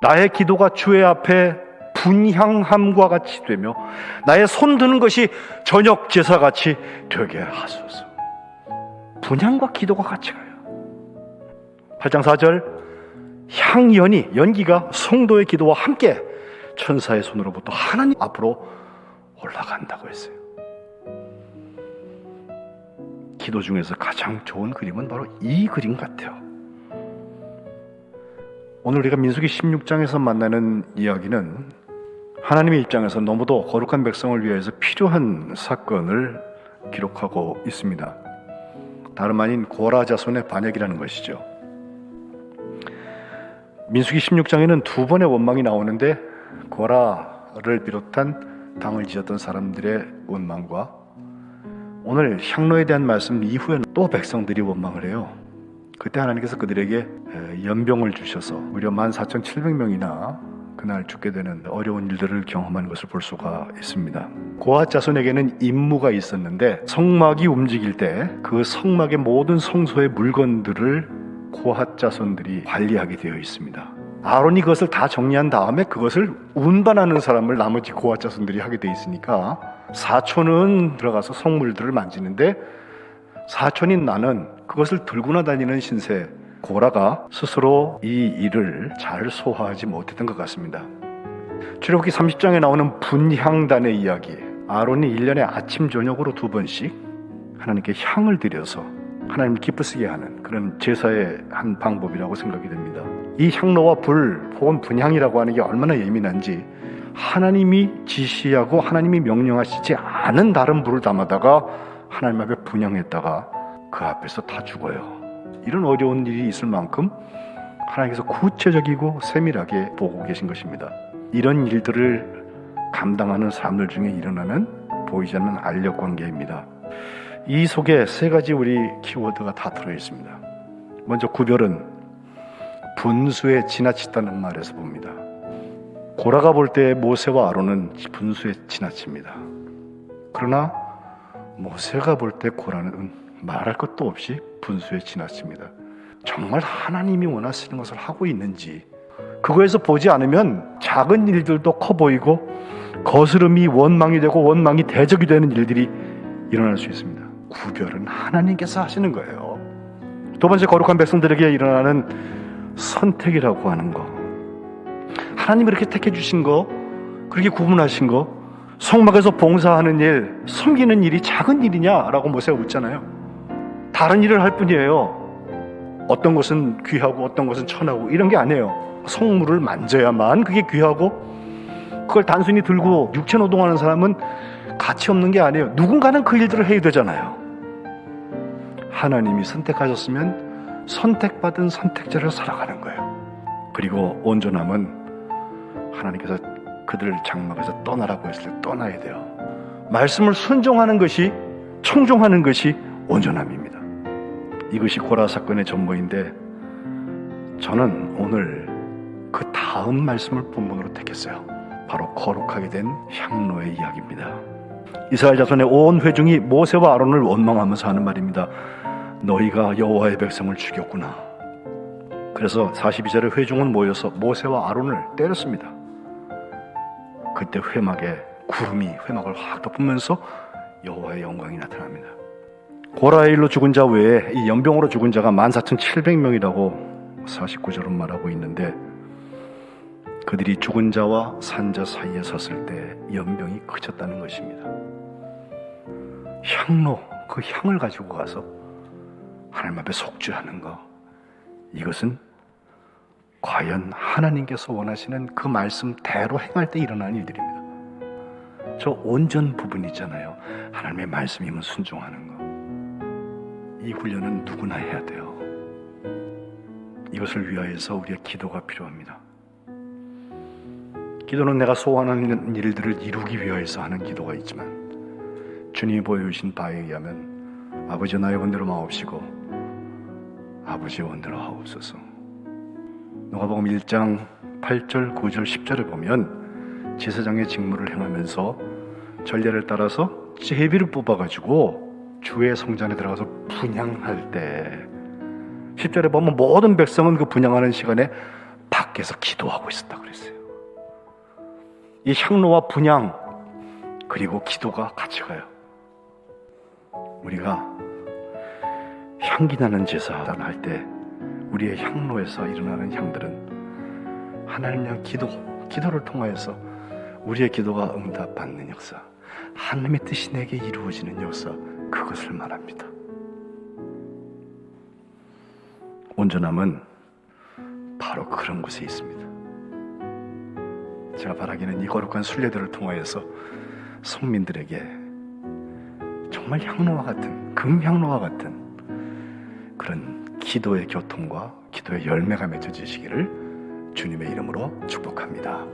나의 기도가 주의 앞에 분향함과 같이 되며 나의 손 드는 것이 저녁 제사같이 되게 하소서. 분향과 기도가 같이 가요. 8장 4절, 향연이, 연기가 성도의 기도와 함께 천사의 손으로부터 하나님 앞으로 올라간다고 했어요. 기도 중에서 가장 좋은 그림은 바로 이 그림 같아요. 오늘 우리가 민수기 16장에서 만나는 이야기는 하나님의 입장에서 너무도 거룩한 백성을 위해서 필요한 사건을 기록하고 있습니다. 다름 아닌 고라 자손의 반역이라는 것이죠. 민수기 16장에는 두 번의 원망이 나오는데 고라를 비롯한 당을 지었던 사람들의 원망과 오늘 향로에 대한 말씀 이후에는 또 백성들이 원망을 해요. 그때 하나님께서 그들에게 연병을 주셔서 무려 14,700명이나 그날 죽게 되는 어려운 일들을 경험한 것을 볼 수가 있습니다. 고핫 자손에게는 임무가 있었는데 성막이 움직일 때 그 성막의 모든 성소의 물건들을 고핫 자손들이 관리하게 되어 있습니다. 아론이 그것을 다 정리한 다음에 그것을 운반하는 사람을 나머지 고핫 자손들이 하게 되어 있으니까 사촌은 들어가서 성물들을 만지는데 사촌인 나는 그것을 들고 다니는 신세 고라가 스스로 이 일을 잘 소화하지 못했던 것 같습니다. 출애굽기 30장에 나오는 분향단의 이야기, 아론이 1년에 아침 저녁으로 2번씩 하나님께 향을 드려서 하나님을 기쁘시게 하는 그런 제사의 한 방법이라고 생각이 됩니다. 이 향로와 불 혹은 분향이라고 하는 게 얼마나 예민한지 하나님이 지시하고 하나님이 명령하시지 않은 다른 불을 담아다가 하나님 앞에 분향했다가 그 앞에서 다 죽어요. 이런 어려운 일이 있을 만큼 하나님께서 구체적이고 세밀하게 보고 계신 것입니다. 이런 일들을 감당하는 사람들 중에 일어나는 보이지 않는 알력관계입니다. 이 속에 세 가지 우리 키워드가 다 들어있습니다. 먼저 구별은 분수에 지나치다는 말에서 봅니다. 고라가 볼 때 모세와 아론은 분수에 지나칩니다. 그러나 모세가 볼 때 고라는 말할 것도 없이 분수에 지나칩니다. 정말 하나님이 원하시는 것을 하고 있는지 그거에서 보지 않으면 작은 일들도 커 보이고 거스름이 원망이 되고 원망이 대적이 되는 일들이 일어날 수 있습니다. 구별은 하나님께서 하시는 거예요. 두 번째, 거룩한 백성들에게 일어나는 선택이라고 하는 거. 하나님이 그렇게 택해 주신 거, 그렇게 구분하신 거, 성막에서 봉사하는 일, 섬기는 일이 작은 일이냐라고 모세가 묻잖아요. 다른 일을 할 뿐이에요. 어떤 것은 귀하고 어떤 것은 천하고 이런 게 아니에요. 성물을 만져야만 그게 귀하고 그걸 단순히 들고 육체노동하는 사람은 가치 없는 게 아니에요. 누군가는 그 일들을 해야 되잖아요. 하나님이 선택하셨으면 선택받은 선택자를 살아가는 거예요. 그리고 온전함은 하나님께서 그들을 장막에서 떠나라고 했을 때 떠나야 돼요. 말씀을 순종하는 것이, 청종하는 것이 온전함입니다. 이것이 고라 사건의 전모인데 저는 오늘 그 다음 말씀을 본문으로 택했어요. 바로 거룩하게 된 향로의 이야기입니다. 이스라엘 자손의 온 회중이 모세와 아론을 원망하면서 하는 말입니다. 너희가 여호와의 백성을 죽였구나. 그래서 42절에 회중은 모여서 모세와 아론을 때렸습니다. 그때 회막에 구름이 회막을 확 덮으면서 여호와의 영광이 나타납니다. 고라의 일로 죽은 자 외에 이 연병으로 죽은 자가 14,700명이라고 49절은 말하고 있는데 그들이 죽은 자와 산 자 사이에 섰을 때 연병이 그쳤다는 것입니다. 향로, 그 향을 가지고 가서 하나님 앞에 속죄하는 것, 이것은 과연 하나님께서 원하시는 그 말씀대로 행할 때 일어나는 일들입니다. 저 온전 부분 있잖아요. 하나님의 말씀이면 순종하는 것. 이 훈련은 누구나 해야 돼요. 이것을 위하여서 우리의 기도가 필요합니다. 기도는 내가 소원하는 일들을 이루기 위하여서 하는 기도가 있지만 주님이 보여주신 바에 의하면 아버지 나의 원대로 마옵시고 아버지의 원대로 하옵소서. 누가복음 1장 8절, 9절, 10절을 보면 제사장의 직무를 행하면서 전례를 따라서 제비를 뽑아가지고 주의 성전에 들어가서 분향할 때 10절에 보면 모든 백성은 그 분향하는 시간에 밖에서 기도하고 있었다 그랬어요. 이 향로와 분향 그리고 기도가 같이 가요. 우리가 향기나는 제사를 할 때 우리의 향로에서 일어나는 향들은 하나님의 기도를 통하여서 우리의 기도가 응답받는 역사, 하나님의 뜻이 내게 이루어지는 역사, 그것을 말합니다. 온전함은 바로 그런 곳에 있습니다. 제가 바라기는 이 거룩한 순례들을 통하여서 성민들에게 정말 향로와 같은, 금향로와 같은 그런 기도의 교통과 기도의 열매가 맺어지시기를 주님의 이름으로 축복합니다.